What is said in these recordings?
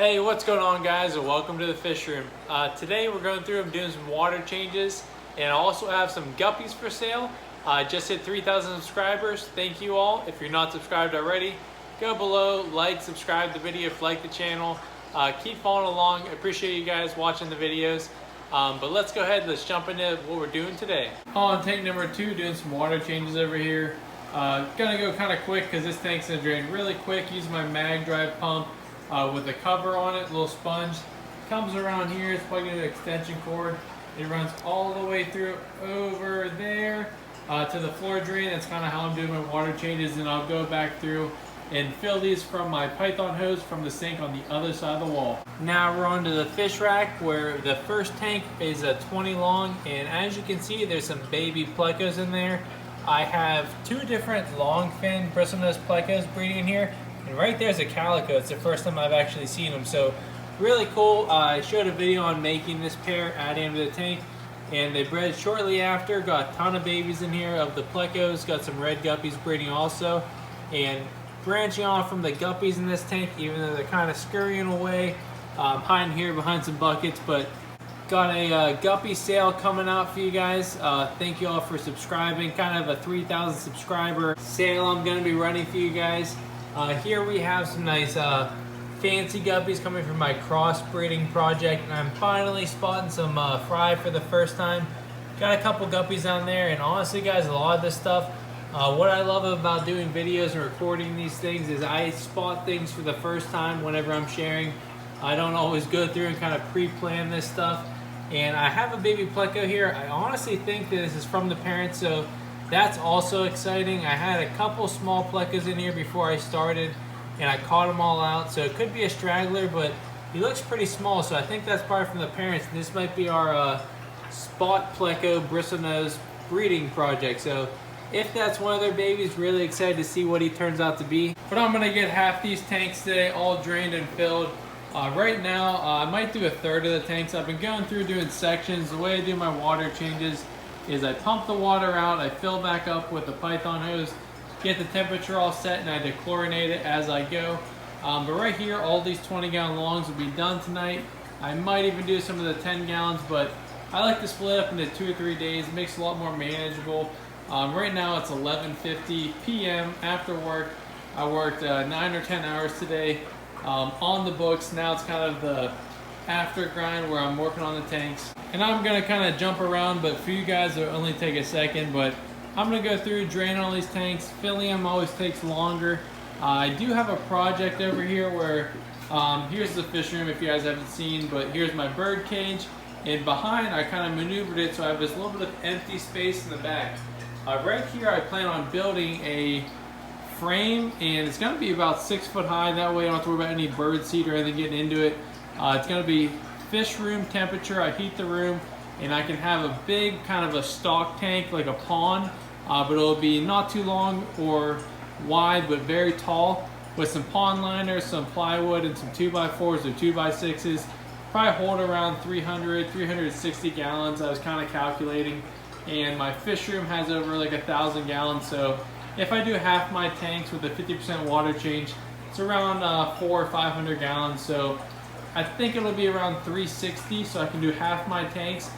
Hey, what's going on, guys, and welcome to the fish room. Today we're going through and doing some water changes, and I also have some guppies for sale. Just hit 3,000 subscribers. Thank you all. If you're not subscribed already, go below, like, subscribe the video if you like the channel. Keep following along. I appreciate you guys watching the videos. But let's go ahead, let's jump into what we're doing today. On tank number 2, doing some water changes over here. Gonna go kind of quick because this tank's gonna drain really quick. Use my mag drive pump. With a cover on it, a little sponge. Comes around here, it's plugged into an extension cord. It runs all the way through over there to the floor drain. That's kind of how I'm doing my water changes, and I'll go back through and fill these from my Python hose from the sink on the other side of the wall. Now we're on to the fish rack, where the first tank is a 20 long, and as you can see, there's some baby plecos in there. I have 2 different long fin bristlenose plecos breeding in here. And right there's a calico. It's the first time I've actually seen them, so really cool. I showed a video on making this pair, adding them to the tank, and they bred shortly after. Got a ton of babies in here of the plecos. Got some red guppies breeding also, and branching off from the guppies in this tank, even though they're kind of scurrying away, hiding here behind some buckets. But got a guppy sale coming out for you guys. Thank you all for subscribing. Kind of a 3,000 subscriber sale I'm going to be running for you guys. Here we have some nice fancy guppies coming from my crossbreeding project, and I'm finally spotting some fry for the first time. Got a couple guppies on there, and honestly guys, a lot of this stuff, what I love about doing videos and recording these things is I spot things for the first time whenever I'm sharing. I don't always go through and kind of pre-plan this stuff. And I have a baby pleco here. I honestly think that this is from the parent, so that's also exciting. I had a couple small plecos in here before I started, and I caught them all out, so it could be a straggler, but he looks pretty small, so I think that's probably from the parents. This might be our spot pleco bristlenose breeding project, so if that's one of their babies, really excited to see what he turns out to be. But I'm gonna get half these tanks today, all drained and filled. Right now, I might do a third of the tanks. I've been going through doing sections. The way I do my water changes is I pump the water out, I fill back up with the Python hose, get the temperature all set, and I dechlorinate it as I go. But right here, all these 20-gallon longs will be done tonight. I might even do some of the 10 gallons, but I like to split up into 2 or 3 days. It makes it a lot more manageable. Right now it's 11:50 p.m. after work. I worked 9 or 10 hours today on the books. Now it's kind of the after grind where I'm working on the tanks. And I'm gonna kind of jump around, but for you guys it'll only take a second. But I'm gonna go through, drain all these tanks. Filling them always takes longer. I do have a project over here where here's the fish room if you guys haven't seen, but here's my bird cage, and behind I kind of maneuvered it so I have this little bit of empty space in the back. Right here I plan on building a frame, and it's gonna be about 6 foot high. That way I don't have to worry about any bird seed or anything getting into it. It's gonna be fish room temperature. I heat the room, and I can have a big kind of a stock tank like a pond, but it'll be not too long or wide, but very tall, with some pond liners, some plywood, and some 2x4s or 2x6s. Probably hold around 360 gallons. I was kind of calculating, and my fish room has over like 1,000 gallons. So if I do half my tanks with a 50% water change, it's around 400 or 500 gallons. So I think it'll be around 360, so I can do half my tanks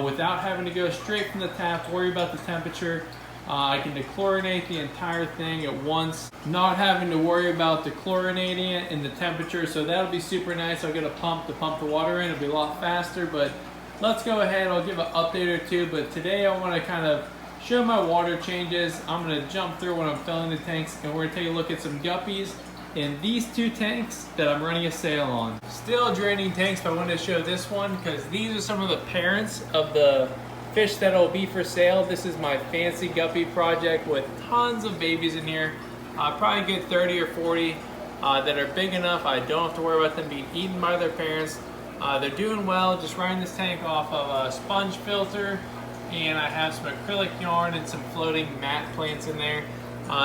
without having to go straight from the tap, worry about the temperature. I can dechlorinate the entire thing at once, not having to worry about dechlorinating it and the temperature, so that'll be super nice. I'll get a pump to pump the water in. It'll be a lot faster, but let's go ahead. I'll give an update or two, but today I want to kind of show my water changes. I'm going to jump through when I'm filling the tanks, and we're going to take a look at some guppies in these 2 tanks that I'm running a sale on. Still draining tanks, but I wanted to show this one because these are some of the parents of the fish that will be for sale. This is my fancy guppy project with tons of babies in here. I'll probably get 30 or 40 that are big enough I don't have to worry about them being eaten by their parents. They're doing well. Just running this tank off of a sponge filter, and I have some acrylic yarn and some floating mat plants in there.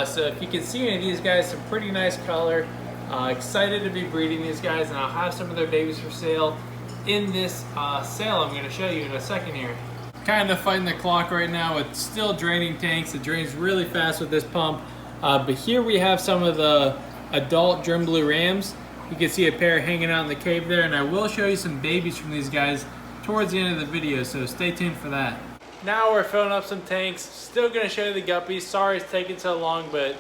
So if you can see any of these guys, some pretty nice color. Excited to be breeding these guys, and I'll have some of their babies for sale in this sale I'm going to show you in a second here. Kind of fighting the clock right now with still draining tanks. It drains really fast with this pump. But here we have some of the adult germ blue rams, You can see a pair hanging out in the cave there, and I will show you some babies from these guys towards the end of the video, so stay tuned for that. Now we're filling up some tanks. Still gonna show you the guppies. Sorry it's taking so long, but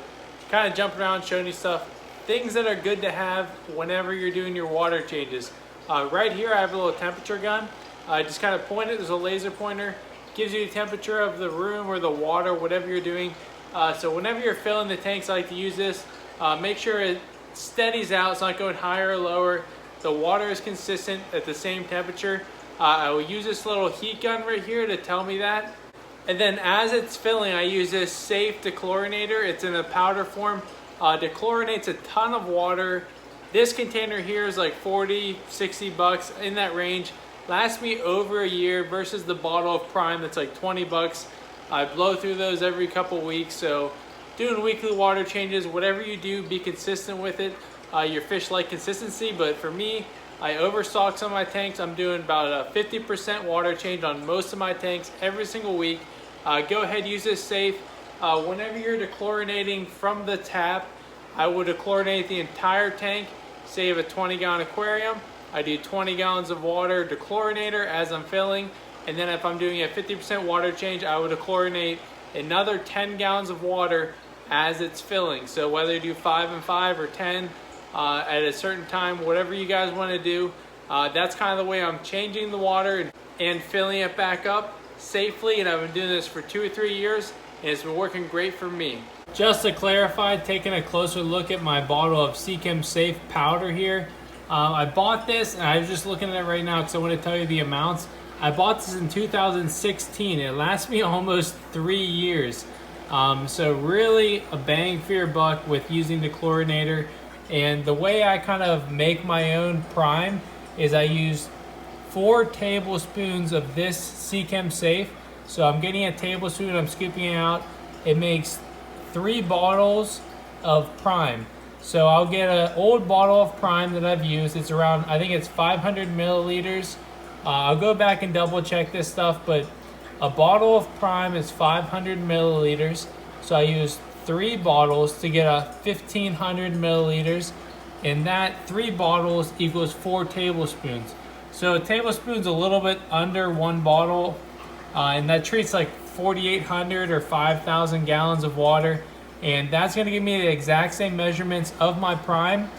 kind of jumping around showing you stuff. Things that are good to have whenever you're doing your water changes. Right here I have a little temperature gun. I just kind of point it, there's a laser pointer. Gives you the temperature of the room or the water, whatever you're doing. So whenever you're filling the tanks, I like to use this. Make sure it steadies out, it's not going higher or lower. The water is consistent at the same temperature. I will use this little heat gun right here to tell me that. And then as it's filling, I use this Safe dechlorinator. It's in a powder form. Dechlorinates a ton of water. This container here is like 40, 60 bucks, in that range. Lasts me over a year versus the bottle of Prime that's like 20 bucks. I blow through those every couple weeks, so doing weekly water changes, whatever you do, be consistent with it. Your fish like consistency, but for me, I overstock some of my tanks. I'm doing about a 50% water change on most of my tanks every single week. Go ahead, use this Safe. Whenever you're dechlorinating from the tap, I would dechlorinate the entire tank. Say you have a 20-gallon aquarium, I do 20 gallons of water dechlorinator as I'm filling, and then if I'm doing a 50% water change, I would dechlorinate another 10 gallons of water as it's filling. So whether you do 5 and 5 or 10 at a certain time, whatever you guys want to do, that's kind of the way I'm changing the water and filling it back up safely. And I've been doing this for 2 or 3 years, and it's been working great for me. Just to clarify, taking a closer look at my bottle of Seachem Safe powder here. I bought this, and I was just looking at it right now because I want to tell you the amounts. I bought this in 2016. It lasts me almost 3 years. So really a bang for your buck with using the chlorinator. And the way I kind of make my own prime is I use 4 tablespoons of this Seachem Safe. So I'm getting a tablespoon, I'm scooping it out. It makes 3 bottles of prime. So I'll get an old bottle of prime that I've used. It's around, I think it's 500 milliliters. I'll go back and double check this stuff, but a bottle of prime is 500 milliliters. So I use 3 bottles to get a 1500 milliliters. And that 3 bottles equals 4 tablespoons. So a tablespoon's a little bit under 1 bottle. And that treats like 4,800 or 5,000 gallons of water, and that's going to give me the exact same measurements of my prime.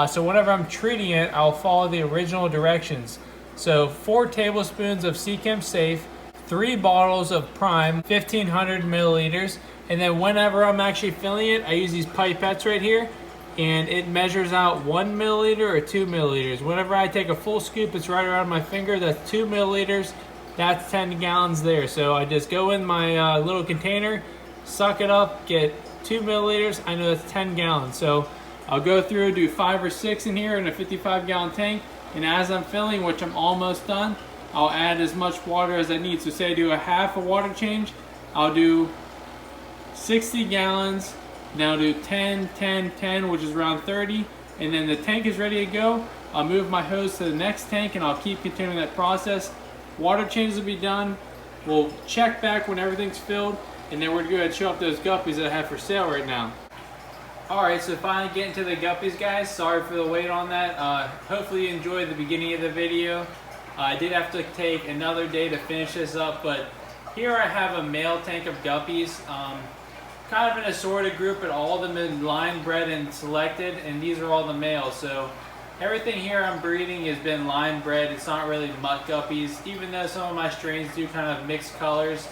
So whenever I'm treating it, I'll follow the original directions. So 4 tablespoons of Seachem Safe, 3 bottles of prime, 1500 milliliters, and then whenever I'm actually filling it, I use these pipettes right here, and it measures out 1 milliliter or 2 milliliters. Whenever I take a full scoop, it's right around my finger. That's 2 milliliters. That's 10 gallons there. So I just go in my little container, suck it up, get 2 milliliters. I know that's 10 gallons. So I'll go through, do 5 or 6 in here in a 55-gallon tank. And as I'm filling, which I'm almost done, I'll add as much water as I need. So say I do a half a water change, I'll do 60 gallons. Now I'll do 10, 10, 10, which is around 30. And then the tank is ready to go. I'll move my hose to the next tank, and I'll keep continuing that process. Water changes will be done. We'll check back when everything's filled, and then we're going to go ahead and show up those guppies that I have for sale right now. Alright, so finally getting to the guppies, guys. Sorry for the wait on that. Hopefully you enjoyed the beginning of the video. I did have to take another day to finish this up, but here I have a male tank of guppies. Kind of an assorted group, but all of them been line bred and selected, and these are all the males. So everything here I'm breeding has been line bred. It's not really mutt guppies, even though some of my strains do kind of mixed colors.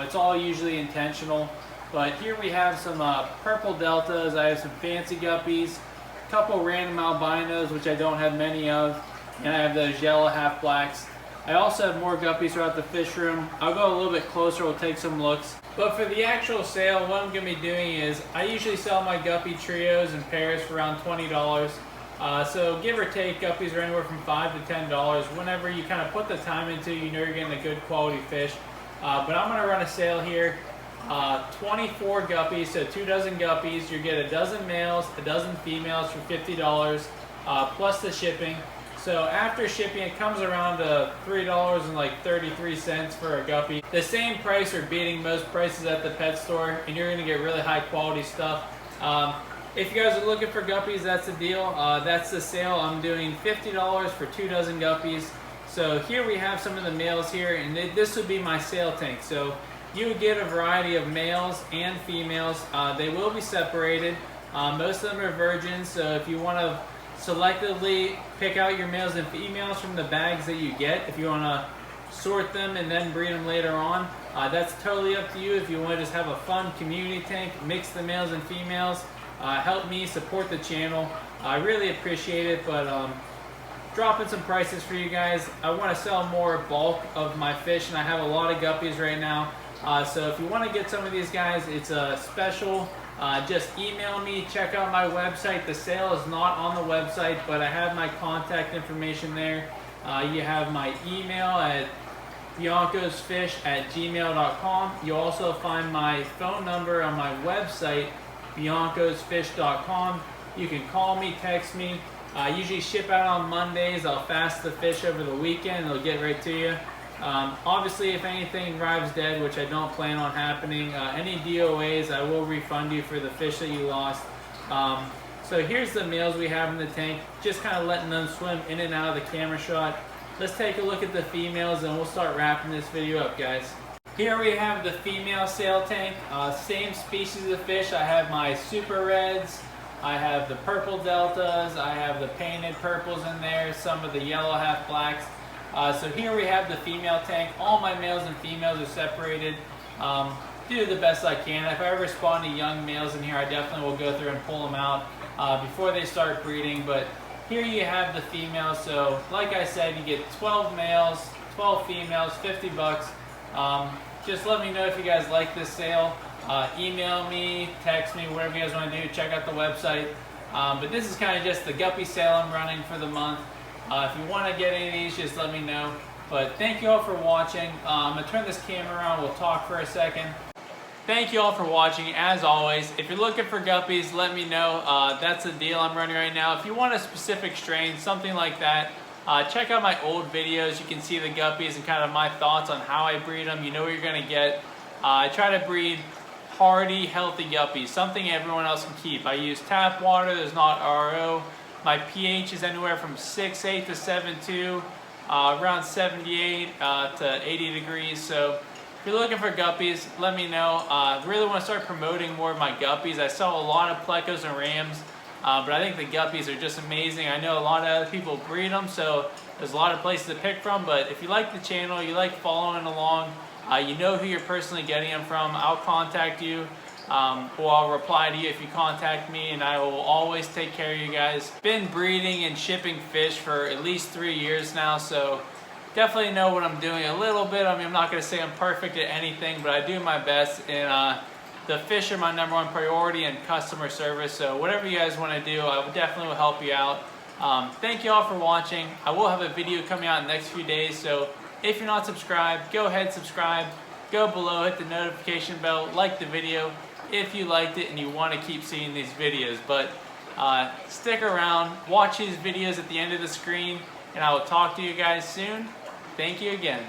It's all usually intentional. But here we have some purple deltas. I have some fancy guppies, a couple random albinos, which I don't have many of, and I have those yellow half blacks. I also have more guppies throughout the fish room. I'll go a little bit closer, we'll take some looks. But for the actual sale, what I'm going to be doing is I usually sell my guppy trios and pairs for around $20. So give or take, guppies are anywhere from $5 to $10. Whenever you kind of put the time into, you know you're getting a good quality fish. But I'm going to run a sale here. 24 guppies, so 2 dozen guppies. You get a dozen males, a dozen females for $50, plus the shipping. So after shipping, it comes around to $3.33 for a guppy. The same price or beating most prices at the pet store, and you're going to get really high quality stuff. if you guys are looking for guppies, that's the deal. That's the sale. I'm doing $50 for 2 dozen guppies. So here we have some of the males here, and this would be my sale tank. So you would get a variety of males and females. They will be separated. Most of them are virgins, so if you want to selectively pick out your males and females from the bags that you get, if you want to sort them and then breed them later on, that's totally up to you. If you want to just have a fun community tank, mix the males and females, help me support the channel. I really appreciate it, but dropping some prices for you guys. I want to sell more bulk of my fish, and I have a lot of guppies right now. So if you want to get some of these guys, it's a special. Just email me, check out my website. The sale is not on the website, but I have my contact information there. You have my email at biancosfish@gmail.com. You'll also find my phone number on my website, biancosfish.com. You can call me, text me. I usually ship out on Mondays. I'll fast the fish over the weekend. It'll get right to you. Obviously, if anything arrives dead, which I don't plan on happening, any DOAs, I will refund you for the fish that you lost. So here's the males we have in the tank, just kind of letting them swim in and out of the camera shot. Let's take a look at the females and we'll start wrapping this video up, guys. Here we have the female sail tank, same species of fish. I have my super reds, I have the purple deltas, I have the painted purples in there, some of the yellow half blacks. So here we have the female tank. All my males and females are separated. Do the best I can. If I ever spawn any young males in here, I definitely will go through and pull them out before they start breeding. But here you have the females. So like I said, you get 12 males, 12 females, 50 bucks. Just let me know if you guys like this sale. Email me, text me, whatever you guys want to do. Check out the website. But this is kind of just the guppy sale I'm running for the month. If you want to get any of these, just let me know. But thank you all for watching. I'm going to turn this camera around. We'll talk for a second. Thank you all for watching. As always, if you're looking for guppies, let me know. That's the deal I'm running right now. If you want a specific strain, something like that, check out my old videos. You can see the guppies and kind of my thoughts on how I breed them. You know what you're going to get. I try to breed hardy, healthy guppies, something everyone else can keep. I use tap water. There's not RO. My pH is anywhere from 6.8 to 7.2, around 78 to 80 degrees. So if you're looking for guppies, let me know. I really want to start promoting more of my guppies. I sell a lot of plecos and rams, but I think the guppies are just amazing. I know a lot of other people breed them, so there's a lot of places to pick from. But if you like the channel, you like following along, you know who you're personally getting them from, I'll contact you. Or I'll reply to you if you contact me, and I will always take care of you guys. Been breeding and shipping fish for at least 3 years now, so definitely know what I'm doing a little bit. I mean, I'm not going to say I'm perfect at anything, but I do my best, and the fish are my #1 priority and customer service, so whatever you guys want to do, I definitely will help you out. Thank you all for watching. I will have a video coming out in the next few days, so if you're not subscribed, go ahead, subscribe. Go below, hit the notification bell, like the video if you liked it and you want to keep seeing these videos. But stick around, watch these videos at the end of the screen, and I will talk to you guys soon. Thank you again.